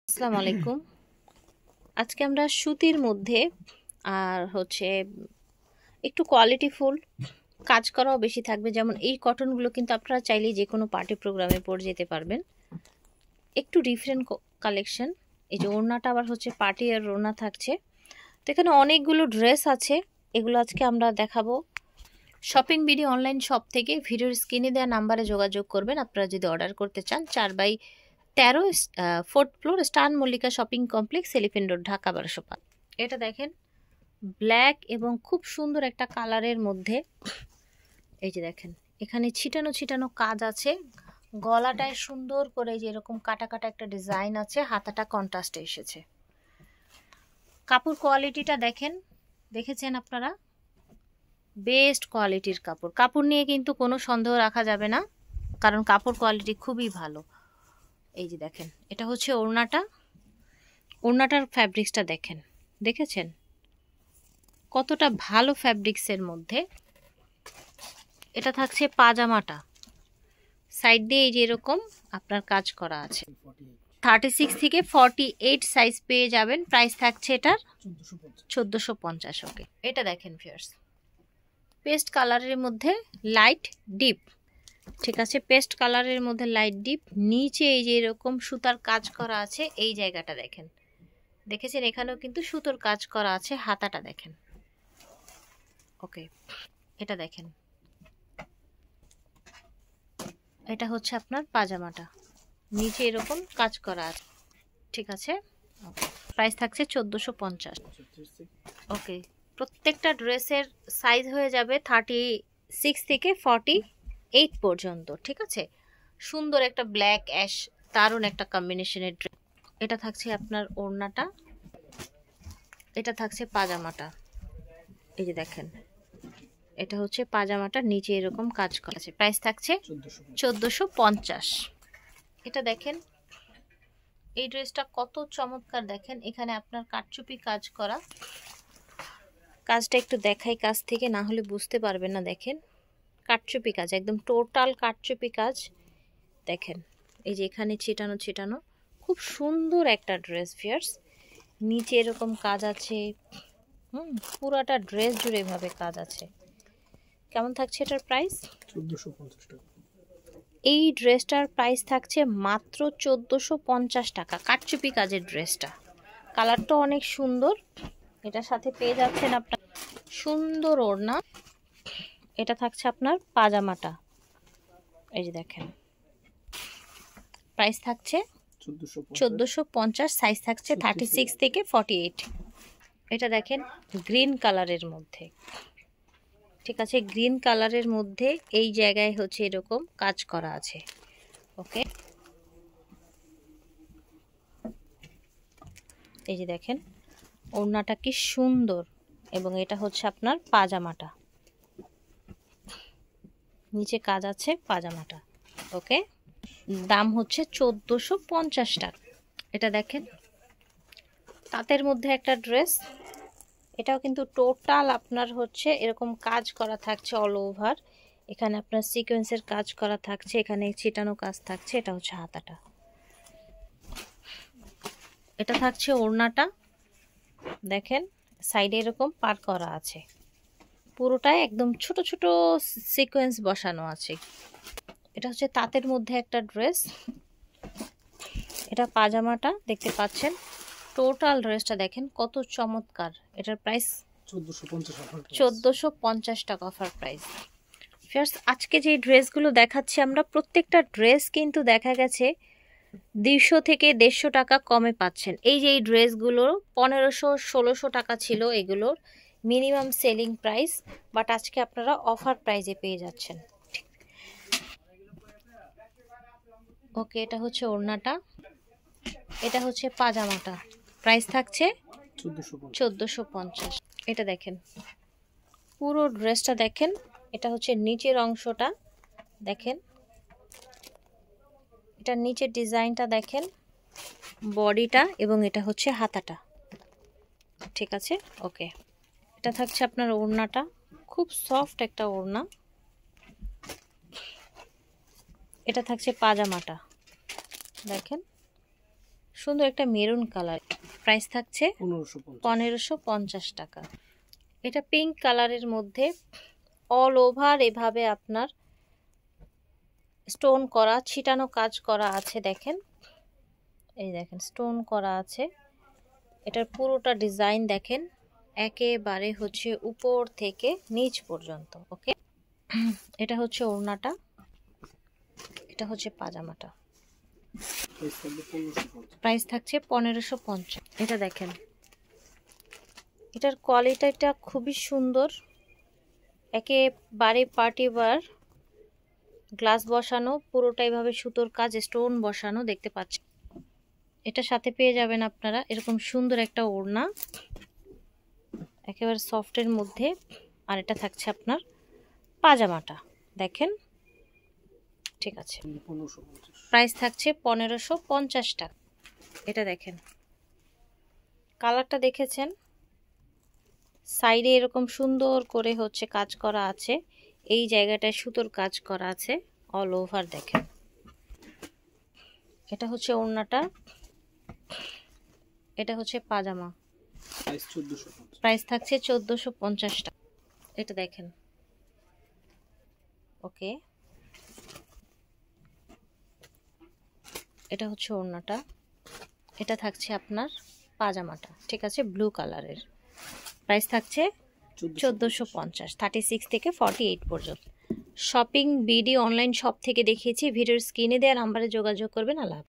আসসালামু আলাইকুম। আজকে আমরা সুতির মধ্যে আর একটু কোয়ালিটিফুল কাজ করাও বেশি থাকবে। যেমন এই কটনগুলো কিন্তু আপনারা চাইলেই যে কোনো পার্টি প্রোগ্রামে পরে যেতে পারবেন। একটু ডিফারেন্ট কালেকশন। এই যে ওড়নাটা আবার পার্টি আর ওড়না থাকছে। তো এখানে অনেকগুলো ড্রেস আছে, এগুলো আজকে আমরা দেখাবো। শপিং বিডি অনলাইন শপ থেকে ভিডিওর স্ক্রিনে দেওয়া নাম্বারে যোগাযোগ করবেন আপনারা যদি অর্ডার করতে চান। 4/13 4th ফ্লোর স্টান Mallika shopping complex, elephant road, Dhaka 1205। এটা দেখেন ব্ল্যাক এবং খুব সুন্দর একটা কালারের মধ্যে। এই যে দেখেন এখানে ছিটানো ছিটানো কাজ আছে, গলাটায় সুন্দর করে যে এরকম কাটা কাটা একটা ডিজাইন আছে, হাতাটা কন্ট্রাস্টে এসেছে। কাপড় কোয়ালিটিটা দেখেছেন আপনারা, বেস্ট কোয়ালিটির কাপড়। কাপড় নিয়ে কিন্তু কোনো সন্দেহ রাখা যাবে না, কারণ কাপড় কোয়ালিটি খুবই ভালো। এই যে দেখেন এটা হচ্ছে ওড়নাটার ফ্যাব্রিক্সটা দেখেছেন কতটা ভালো ফ্যাব্রিক্সের মধ্যে। এটা থাকছে পাজামাটা, সাইড দিয়ে এই যে এরকম আপনার কাজ করা আছে। 36 থেকে 48 সাইজ পেয়ে যাবেন। প্রাইস থাকছে এটার 1450। ওকে, এটা দেখেন ফিয়ার্স, পেস্ট কালারের মধ্যে লাইট ডিপ। ঠিক আছে, পেস্ট কালারের মধ্যে লাইট ডিপ, নিচে এই যে এরকম সুতার কাজ করা আছে। এই জায়গাটা দেখেছেন, এখানেও কিন্তু সুতোর কাজ করা আছে। হাতাটা দেখেন। ওকে, এটা দেখেন, এটা হচ্ছে আপনার পাজামাটা, নিচে এরকম কাজ করা আছে। ঠিক আছে, প্রাইস থাকছে 1450। ওকে, প্রত্যেকটা ড্রেসের সাইজ হয়ে যাবে 36 থেকে 48 পর্যন্ত। ঠিক আছে, সুন্দর একটা ব্ল্যাক অ্যাশ, দারুণ একটা কম্বিনেশনের ড্রেস। এটা থাকছে আপনার ওড়নাটা, এটা থাকছে পাজামাটা। এই যে দেখেন এটা হচ্ছে পাজামাটা, নিচে এরকম কাজ করা আছে। প্রাইস থাকছে 1450। এটা দেখেন, এই ড্রেসটা কত চমৎকার। দেখেন এখানে আপনার কাটচুপি কাজ করা। কাজটা একটু দেখাই কাজ থেকে, না হলে বুঝতে পারবেন না। দেখেন কাটচুপি কাজ, একদম টোটাল কাটচুপি কাজ। দেখেন এই যে এখানে ছিটানো ছিটানো, খুব সুন্দর একটা ড্রেস ফিয়ার্স। নিচে এরকম কাজ আছে, পুরাটা ড্রেস জুড়ে এভাবে কাজ আছে। কেমন থাকছে এটার প্রাইস? 1450 টাকা। এই ড্রেসটার প্রাইস থাকছে মাত্র 1450 টাকা। কাটচুপি কাজের ড্রেসটা, কালারটা অনেক সুন্দর। এটার সাথে পেয়ে যাচ্ছেন আপনার সুন্দর ওড়না। এটা থাকছে আপনার পাজামাটা। এই যে দেখেন, প্রাইস থাকছে 1450। সাইজ থাকছে 36 থেকে 48। এটা দেখেন গ্রিন কালারের মধ্যে। ঠিক আছে, গ্রিন কালারের মধ্যে এই জায়গায় এরকম কাজ করা আছে। ওকে, এই যে দেখেন ওড়নাটা কি সুন্দর, এবং এটা হচ্ছে আপনার পাজামাটা, নিচে কাজ আছে পাজামাটা। ওকে, দাম হচ্ছে 1450 টাকা। এটা দেখেন তাঁতের মধ্যে একটা ড্রেস, এটাও কিন্তু টোটাল আপনার এরকম কাজ করা থাকছে অল ওভার। এখানে আপনার সিকোয়েন্সের কাজ করা থাকছে, এখানে ছিটানো কাজ থাকছে। এটা হচ্ছে হাতাটা। এটা থাকছে ওড়নাটা, দেখেন সাইডে এরকম পার করা আছে, পুরোটাই একদম ছোট ছোট সিকোয়েন্স বসানো আছে। এটা হচ্ছে তাঁতের মধ্যে একটা ড্রেস। এটা পাজামাটা দেখতে পাচ্ছেন। টোটাল ড্রেসটা দেখেন কত চমৎকার। এটার প্রাইস 1450 টাকা অফার প্রাইস। ফিয়ার্স, আজকে যে ড্রেসগুলো দেখাচ্ছি আমরা, প্রত্যেকটা ড্রেস কিন্তু দেখা গেছে 200 থেকে 150 টাকা কমে পাচ্ছেন। এই যে এই ড্রেসগুলো 1500-1600 টাকা ছিল এগুলোর মিনিমাম সেলিং প্রাইস, বাট আজকে আপনারা অফার প্রাইসে পেয়ে যাচ্ছেন। ওকে, এটা হচ্ছে ওড়নাটা, এটা হচ্ছে পাজামাটা। প্রাইস থাকছে 1450। এটা দেখেন পুরো ড্রেসটা দেখেন, এটা হচ্ছে নিচের অংশটা দেখেন, এটা নিচের ডিজাইনটা দেখেন, বডিটা, এবং এটা হচ্ছে হাতাটা। ঠিক আছে, ওকে, এটা থাকছে আপনার ওড়নাটা, খুব সফট একটা ওড়না। এটা থাকছে পাজামাটা, দেখেন সুন্দর একটা মেরুন কালার, প্রাইস থাকছে 1550 টাকা। এটা পিঙ্ক কালারের মধ্যে অল ওভার এভাবে আপনার স্টোন করা ছিটানো কাজ করা আছে, দেখেন এই দেখেন স্টোন করা আছে। এটার পুরোটা ডিজাইন দেখেন একেবারে হচ্ছে উপর থেকে নিচ পর্যন্ত। ওকে, এটা হচ্ছে ওড়নাটা, এটা হচ্ছে পাজামাটা, প্রাইস থাকছে 1550। এটা দেখেন, এটার কোয়ালিটিটা খুবই সুন্দর, একেবারে পার্টি ওয়্যার, গ্লাস বসানো, পুরোটাই ভাবে সুতোর কাজ, স্টোন বসানো দেখতে পাচ্ছেন। এটার সাথে পেয়ে যাবেন আপনারা এরকম সুন্দর একটা ওড়না, একেবারে সফটের মধ্যে। আর এটা থাকছে আপনার পাজামাটা, দেখেন ঠিক আছে, প্রাইস থাকছে 1550 টাকা। এটা দেখেন, কালারটা দেখেছেন, সাইডে এরকম সুন্দর করে হচ্ছে কাজ করা আছে, এই জায়গাটায় সুতোর কাজ করা আছে অল ওভার, দেখেন। এটা হচ্ছে ওড়নাটা, এটা হচ্ছে পাজামা, প্রাইস থাকছে 1450 টাকা। এটা দেখেন, ওকে, এটা হচ্ছে ওড়নাটা, এটা থাকছে আপনার পাজামাটা, ঠিক আছে, ব্লু কালারের, প্রাইস থাকছে 1450, 36 থেকে 48 পর্যন্ত। শপিং বিডি অনলাইন শপ থেকে দেখিয়েছি, ভিডিওর স্ক্রিনে দেওয়া নাম্বারে যোগাযোগ করবেন। আল্লাহ।